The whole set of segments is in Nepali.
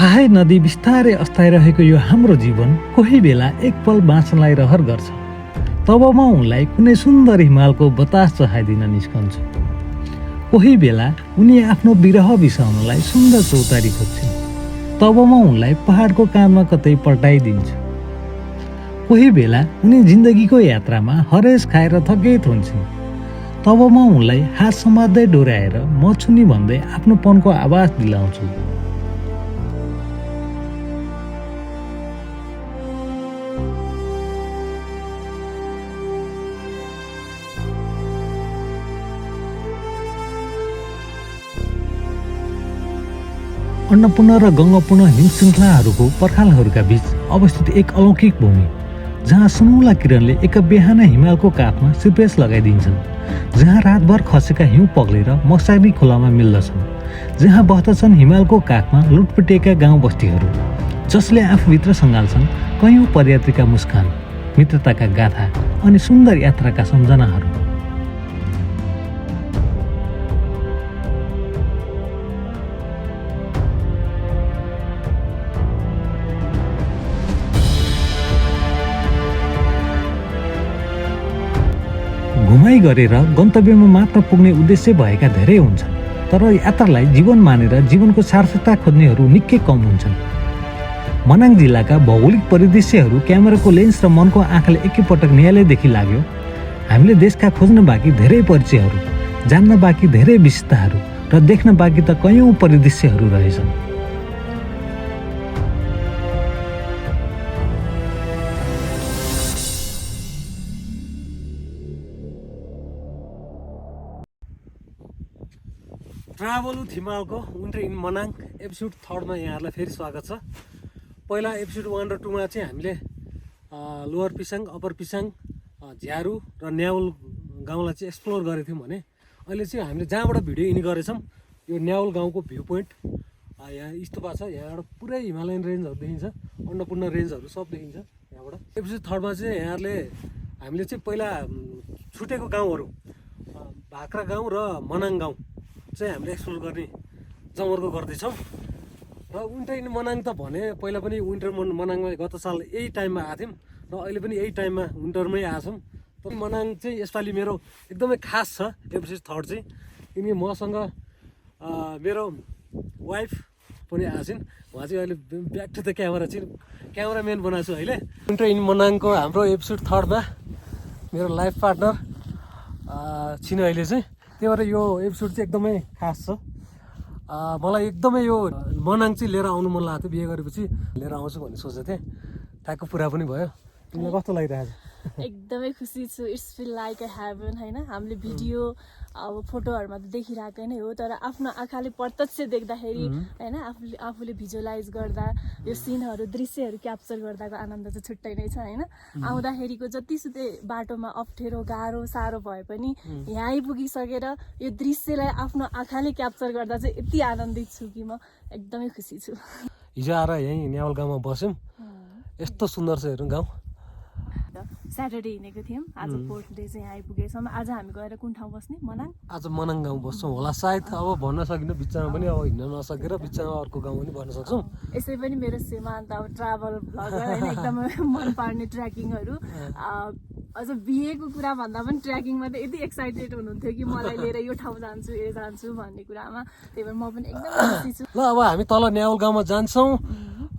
थाहै नदी बिस्तारै अस्ताइरहेको यो हाम्रो जीवन कोही बेला एक पल बाँच्नलाई रहर गर्छ। तब म उनलाई कुनै सुन्दर हिमालको बतास चहाइदिन निस्कन्छु। कोही बेला उनी आफ्नो विरह बिसाउनलाई सुन्दर चौतारी खोज्छिन्। तब म उनलाई पहाडको काँधमा कतै पल्टाइदिन्छु। कोही बेला उनी जिन्दगीको यात्रामा हरेस खाएर थकित हुन्छन्। तब म उनलाई हात समात्दै डोर्याएर म छुनी भन्दै आफ्नोपनको आवाज दिलाउँछु। अन्नपूर्ण र गङ्गापूर्ण हिम श्रृङ्खलाहरूको पर्खालहरूका बीच अवस्थित एक अलौकिक भूमि, जहाँ सुनौला किरणले एक बिहानै हिमालको काखमा सिपेस लगाइदिन्छन्, जहाँ रातभर खसेका हिउँ पग्लेर मक्साबी खोलामा मिल्दछन्, जहाँ बस्दछन् हिमालको काखमा लुटपुटेका गाउँ बस्तीहरू, जसले आफूभित्र सँगाल्छन् कयौँ पदयात्रीका मुस्कान, मित्रताका गाथा अनि सुन्दर यात्राका सम्झनाहरू। घुमाइ गरेर गन्तव्यमा मात्र पुग्ने उद्देश्य भएका धेरै हुन्छन्, तर यात्रालाई जीवन मानेर जीवनको सार्थकता खोज्नेहरू निकै कम हुन्छन्। मनाङ जिल्लाका भौगोलिक परिदृश्यहरू क्यामेराको लेन्स र मनको आँखाले एकैपटक निहालेदेखि लाग्यो हामीले देशका खोज्न बाँकी धेरै परिचयहरू, जान्न बाँकी धेरै विशेषताहरू र देख्न बाँकी त कयौँ परिदृश्यहरू रहेछन्। ट्राभल विथ हिमालको विन्टर इन मनाङ एपिसोड 3 मा यहाँहरूलाई फेरि स्वागत छ। पहिला एपिसोड 1 र 2 मा चाहिँ हामीले लोवर पिसाङ, अप्पर पिसाङ, झ्यारू र न्याउल गाउँलाई चाहिँ एक्सप्लोर गरेको थियौँ भने अहिले चाहिँ हामीले जहाँबाट भिडियो इन गरेछौँ यो न्याउल गाउँको भ्यू पोइन्ट यहाँ स्तूपा छ, यहाँबाट पुरै हिमालयन रेन्जहरू देखिन्छ, अन्नपूर्ण रेन्जहरू सब देखिन्छ यहाँबाट। एपिसोड 3 मा चाहिँ यहाँहरूले हामीले चाहिँ पहिला छुटेको गाउँहरू भाक्रा गाउँ र मनाङ गाउँ चाहिँ हामीले एक्सप्लोर गर्ने जमर्को गर्दैछौँ। र विन्टर इन मनाङ त भने पहिला पनि विन्टर मनाङमा गत साल यही टाइममा आएको थियौँ र अहिले पनि यही टाइममा विन्टरमै आएछौँ। तर मनाङ चाहिँ यसपालि मेरो एकदमै खास छ एपिसोड 3 चाहिँ, किनकि मसँग मेरो वाइफ पनि आएछिन्। उहाँ चाहिँ अहिले ब्याक टु द क्यामेरा चाहिँ क्यामेराम्यान बनाएको छु अहिले। विन्टर इन मनाङको हाम्रो एपिसोड 3 मा मेरो लाइफ पार्टनर छिन् अहिले चाहिँ, त्यही भएर यो एपिसोड चाहिँ एकदमै खास छ। मलाई एकदमै यो मनाङ चाहिँ लिएर आउनु मन लागेको थियो, बिहे गरेपछि लिएर आउँछु भन्ने सोचेको थिएँ, ट्याक्क पुरा पनि भयो। तिमीलाई कस्तो लागिरहेको छ? एकदमै खुसी छु। It's feel like a heaven होइन। हामीले भिडियो अब फोटोहरूमा त देखिरहेकै नै हो, तर आफ्नो आँखाले प्रत्यक्ष देख्दाखेरि होइन आफूले भिजुअलाइज गर्दा यो सिनहरू दृश्यहरू क्याप्चर गर्दाको आनन्द चाहिँ छुट्टै नै छ होइन। आउँदाखेरिको जतिसुकै बाटोमा अप्ठ्यारो गाह्रो साह्रो भए पनि यहाँ आइपुगिसकेर यो दृश्यलाई आफ्नो आँखाले क्याप्चर गर्दा चाहिँ यति आनन्दित छु कि म एकदमै खुसी छु। हिजो आएर यहीँ न्याउल गाउँमा बस्यौँ, यस्तो सुन्दर छ हेरौँ गाउँ। स्याटरडे हिँडेको थियौँ, आज 4th डे चाहिँ यहाँ आइपुगेछौँ। आज हामी गएर कुन ठाउँ बस्ने? मनाङ। आज मनाङ गाउँ बस्छौँ होला सायद, अब भन्न सकिन्न, बिचमा पनि अब हिँड्न नसकेर बिचमा अर्को गाउँ पनि भन्न सक्छौँ। यसै पनि मेरो सीमान्त अब ट्राभल भ्लगर होइन, एकदमै मन पर्ने ट्रेकिङहरू। अझ बिहेको कुरा भन्दा पनि ट्रेकिङमा त यति एक्साइटेड हुनुहुन्थ्यो कि मलाई लिएर यो ठाउँ जान्छु यो जान्छु भन्ने कुरामा, त्यही भएर म पनि एकदमै खुसी छु। ल अब हामी तल न्याउल गाउँमा जान्छौँ,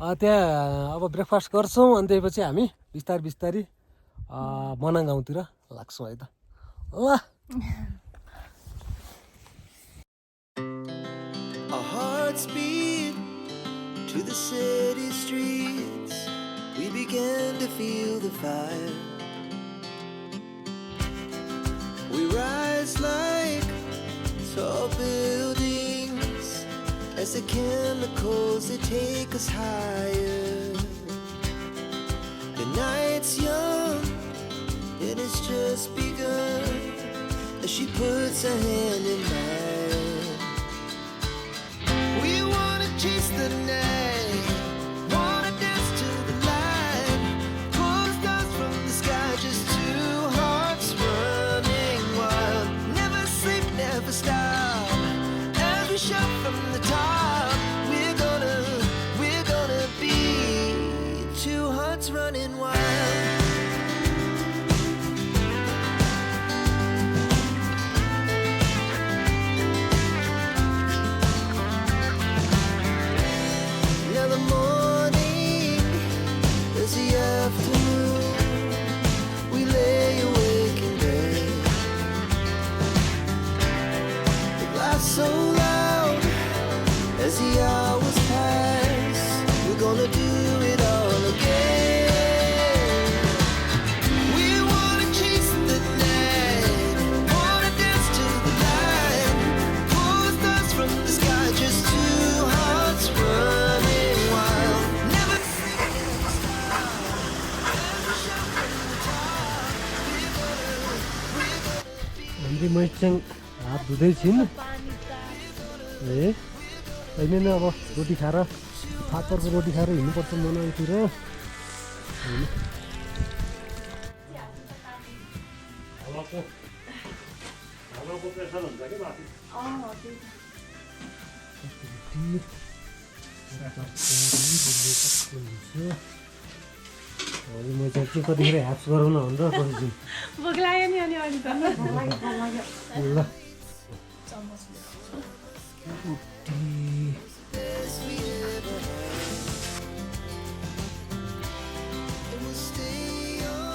त्यहाँ अब ब्रेकफास्ट गर्छौँ, अनि त्यसपछि हामी बिस्तारै मनाङ गाउँतिर लाग्छौँ है त। ल Our hearts beat to the city streets. We began to feel the fire. We rise like tall buildings as the chemicals they take us higher. The night's young and it's just begun as she puts her hand in mine. We wanna chase the night, wanna dance to the light, pull the stars from the sky, just two hearts running wild. Never sleep, never stop, as we shout from the top. We're हामीले मैचाङ हात धुँदैछिन् ए होइन नि अब रोटी खाएर फापरको रोटी खाएर हिँड्नुपर्छ मनाङतिर होइन हावाको प्रेसर हुन्छ कि माथि म चाहिँ के कतिखेर ह्याप्स गराउन भनेर बसेछु भोक लाग्यो नि अनि अहिले त ल And we'll stay young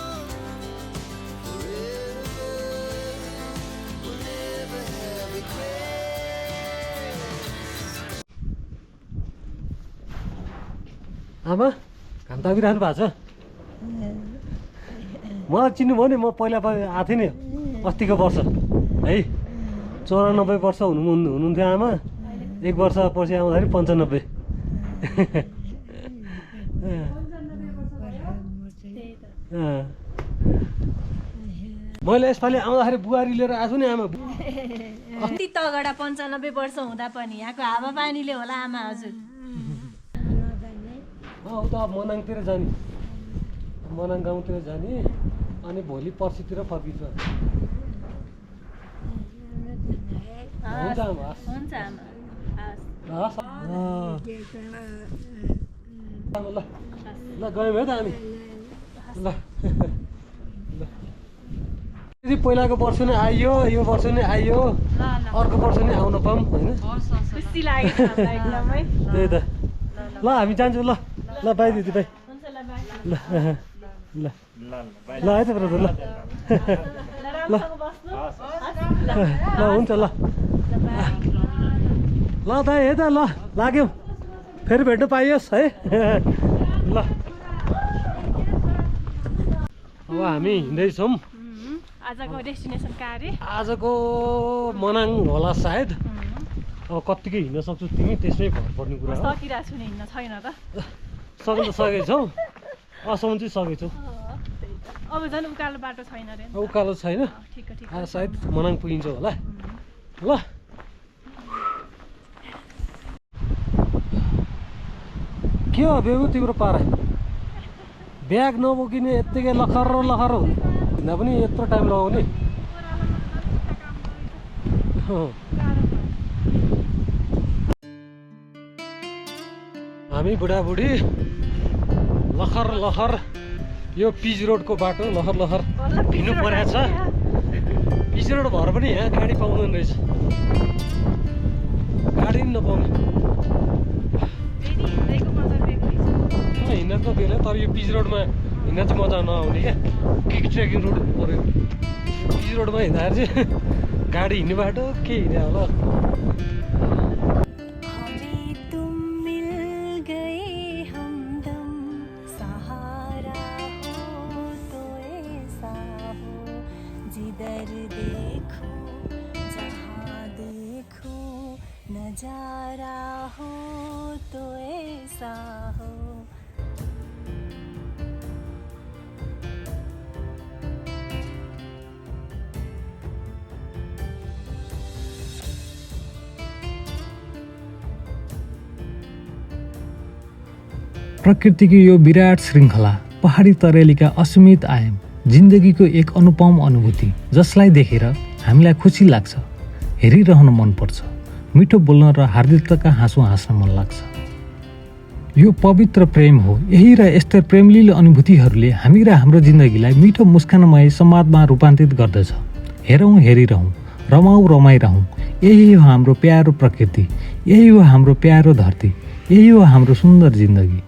forever. We'll never have regrets. आमा घाम तापिरहनु भएको छ मलाई चिन्नुभयो नि म पहिला आएको थिएँ नि अस्तिको वर्ष है 94 वर्ष हुनुहुन्थ्यो आमा 1 वर्ष पछि आउँदाखेरि 95 मैले यसपालि आउँदाखेरि बुहारी लिएर आएको नि आमा अस्ति तगडा 95 वर्ष हुँदा पनि यहाँको हावापानीले होला आमा हजुर उता मनाङतिर जाने मनाङ गाउँतिर जाने अनि भोलि पर्सितिर फर्किन्छ हुन्छ आमा हुन्छ आमा हस् ल ल गयौँ है त हामी ल यदि पहिलाको वर्ष नै आइयो यो वर्ष नै आइयो अर्को वर्ष नै आउन पाऊँ होइन खुसी लाग्यो एकदमै त्यही त ल हामी जान्छौँ ल ल बाई दिदी बाई हुन्छ ल बाई ल ल ल है त ब्रदर ल राम्रोसँग बस्नु ल हुन्छ ल ल दाइ है त ल लाग्यो फेरि भेट्नु पाइयोस् है ल अब हामी हिँड्दैछौँ आजको डेस्टिनेसन कहाँ अरे आजको मनाङ होला सायद अब कत्तिकै हिँड्न सक्छु तिमी त्यसमै भर पर्ने कुरा हो सकिरहेको छु नि हिँड्न छैन त सक्नु त सकेछौ असम्म चाहिँ सकेछौ अब झन् उकालो बाटो छैन अरे उकालो छैन ठिक ठिक आज सायद मनाङ पुगिन्छ होला ल के हो बेबु तिम्रो पारा ब्याग नबोकिने यत्तिकै लखर लखर हिँड्दा पनि यत्रो टाइम लगाउने हामी बुढाबुढी लखर लखर यो पिच रोडको बाटो लखर लखर हिँड्नु परेको छ पिच रोड भएर पनि यहाँ गाडी पाउँदैन रहेछ गाडी पनि नपाउने हिँड्न त बेला तर यो पिच रोडमा हिँड्न चाहिँ मजा नआउने क्या किक ट्रेकिङ रोड हुनु पऱ्यो पिच रोडमा हिँड्दाखेरि चाहिँ गाडी हिँड्ने बाटो के हिँड्यो होला नजारा हो तो ऐसा हो प्रकृतिको यो विराट श्रृङ्खला पहाडी तरेलीका असीमित आयाम जिन्दगीको एक अनुपम अनुभूति जसलाई देखेर हामीलाई खुसी लाग्छ हेरिरहन मनपर्छ मिठो बोल्न र हार्दिकताका हाँसो हाँस्न मन लाग्छ यो पवित्र प्रेम हो यही र यस्तै प्रेमलील अनुभूतिहरूले हामी र हाम्रो जिन्दगीलाई मिठो मुस्कानमय संवादमा रूपान्तरित गर्दछ हेरौँ हेरिरहौँ रमाऊ रमाइरहौँ यही हो हाम्रो प्यारो प्रकृति यही हो हाम्रो प्यारो धरती यही हो हाम्रो सुन्दर जिन्दगी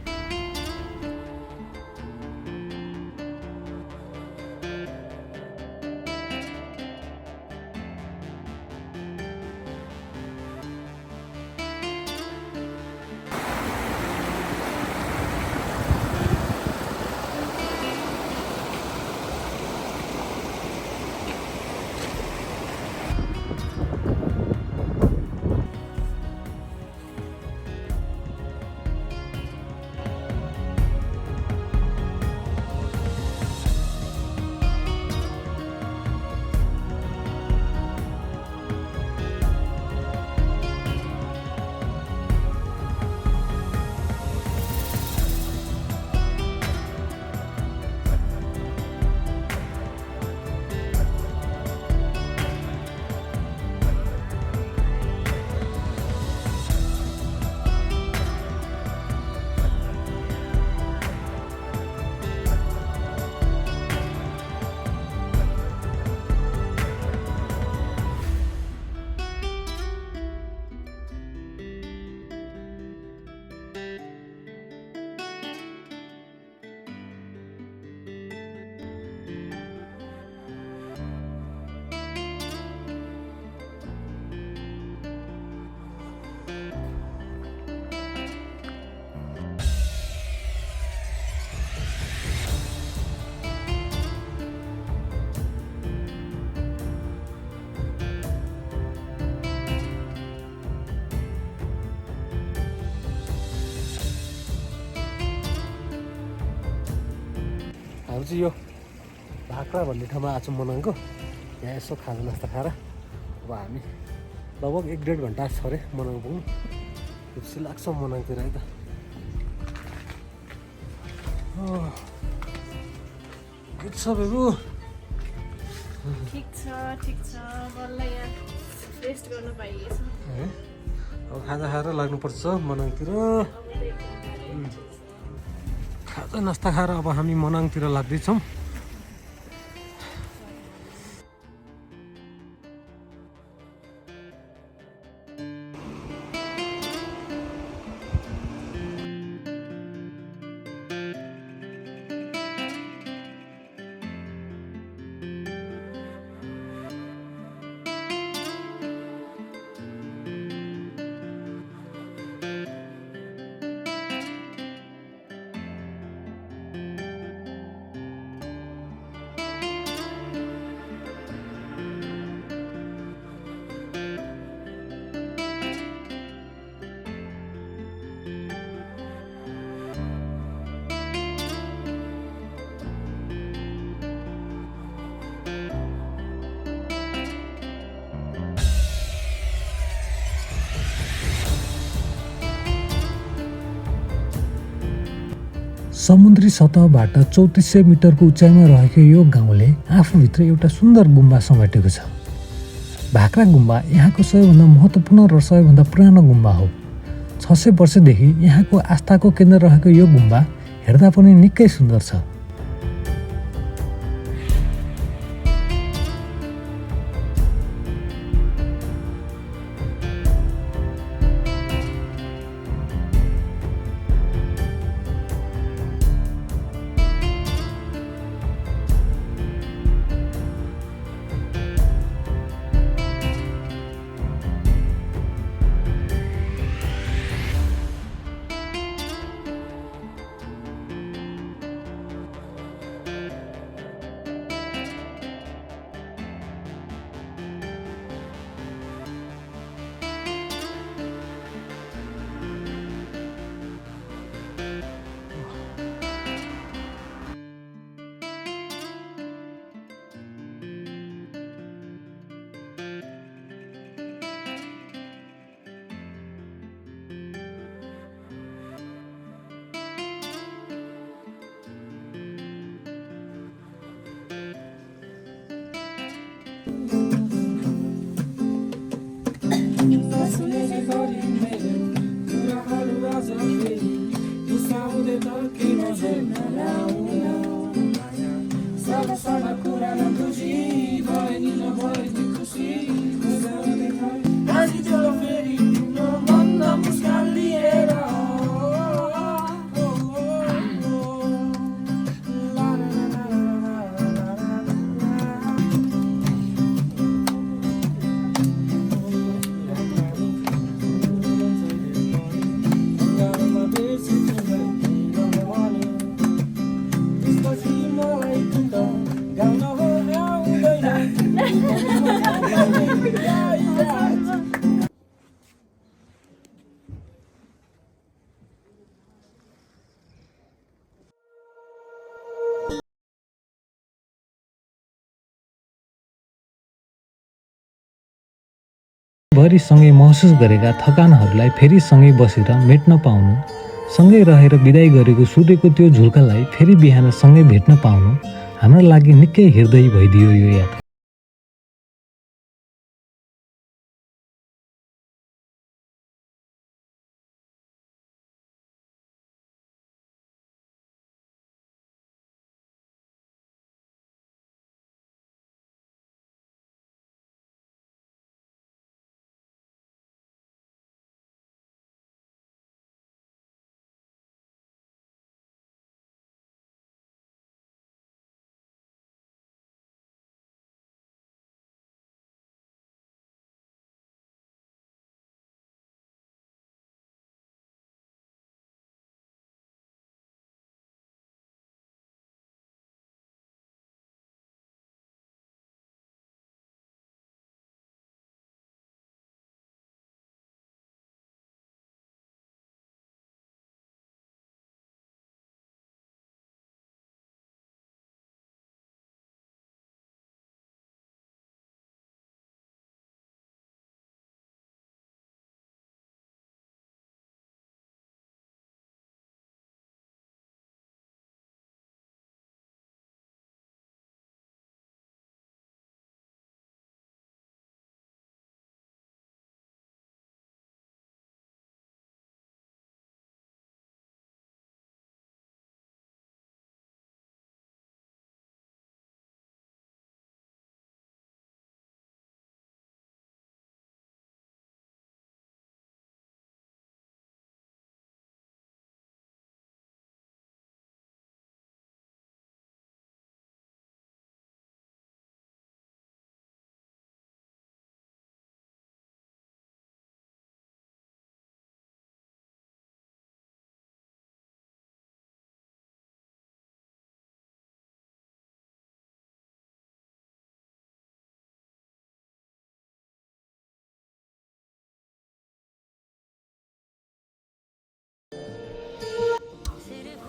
हामी चाहिँ यो भाक्रा भन्ने ठाउँमा आएको छौँ मनाङको। यहाँ यसो खाजा नास्ता खाएर अब हामी लगभग 1-1.5 घन्टा छ अरे मनाङ पुग्नु। खुसी लाग्छ मनाङतिर है त। ठिक छ बेबु। ठिक छ बल्ल यहाँ रेस्ट गर्नु पाइएछ। अब खाजा खाएर लाग्नुपर्छ मनाङतिर। खाजा नास्ता खाएर अब हामी मनाङतिर लाग्दैछौँ। समुद्री सतहबाट 3400 मिटरको उचाइमा रहेको यो गाउँले आफूभित्र एउटा सुन्दर गुम्बा समेटेको छ। भाक्रा गुम्बा यहाँको सबैभन्दा महत्त्वपूर्ण र सबैभन्दा पुरानो गुम्बा हो। 600 वर्षदेखि यहाँको आस्थाको केन्द्र रहेको यो गुम्बा हेर्दा पनि निकै सुन्दर छ। भरि सँगै महसुस गरेका थकानहरूलाई फेरि सँगै बसेर मेट्न पाउनु, सँगै रहेर बिदाई गरेको सूर्यको त्यो झुल्कालाई फेरि बिहान सँगै भेट्न पाउनु हाम्रो लागि निकै हृदयी भइदियो यो यात्रा।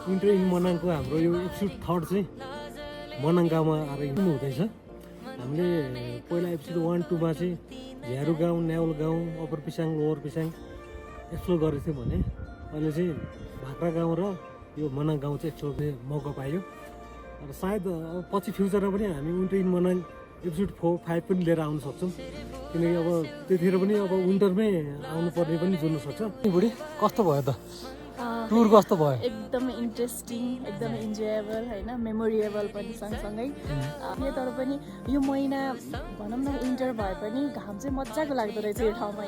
विन्टर इन मनाङको हाम्रो यो एपिसोड 3 चाहिँ मनाङ गाउँमा आएर हिँड्नु हुँदैछ। हामीले पहिला एपिसोड 1-2 मा चाहिँ झ्यारू गाउँ, न्याउल गाउँ, upper Pisang, lower Pisang explore गरेको थियौँ भने अहिले चाहिँ भाक्रा गाउँ र यो मनाङ गाउँ चाहिँ एक्सप्लोर गर्ने मौका पायो। र सायद अब पछि फ्युचरमा पनि हामी विन्टर इन मनाङ एपिसोड 4-5 पनि लिएर आउन सक्छौँ, किनकि अब त्यतिखेर पनि अब विन्टरमै आउनुपर्ने पनि जुन्न सक्छ। बुढी कस्तो भयो त टुर, कस्तो भयो? एकदमै इन्ट्रेस्टिङ, एकदमै इन्जोयबल होइन, मेमोरेबल पनि सँगसँगै। यो तर पनि यो महिना भनौँ न विन्टर भए पनि घाम चाहिँ मजाको लाग्दो रहेछ यो ठाउँमा।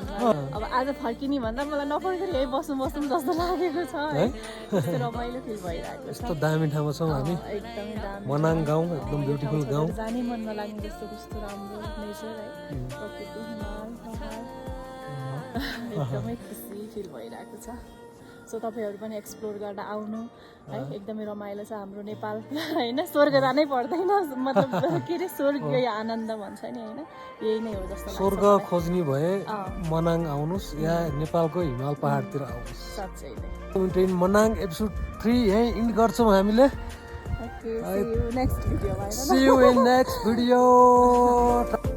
अब आज फर्किने भन्दा मलाई नफर्केर यही बस्नु जस्तो लागेको छ है। कस्तो रमाइलो फिल भइरहेको छ। यस्तो दामी ठाउँमा छौँ हामी, एकदमै दामी मनाङ गाउँ, एकदम ब्युटिफुल गाउँ। जानै मन नलाग्ने जस्तो कस्तो राम्रो नेचर है, प्रकृति, हिमाल, पहाड, एकदमै खुसी फिल भइरहेको छ। सो तपाईँहरू पनि एक्सप्लोर गर्न आउनु है, एकदमै रमाइलो छ हाम्रो नेपाल होइन। स्वर्ग जानै पर्दैन, मतलब के अरे स्वर्गीय आनन्द भन्छ नि होइन, यही नै हो जस्तो लाग्छ। स्वर्ग खोज्ने भए मनाङ आउनुहोस् या नेपालको हिमाल पहाडतिर आउनुहोस्। साँच्चै नै। विन्टर इन मनाङ एपिसोड 3 यहीँ इन्ड गर्छौँ हामीले। Okay, see you next video. See you in next video.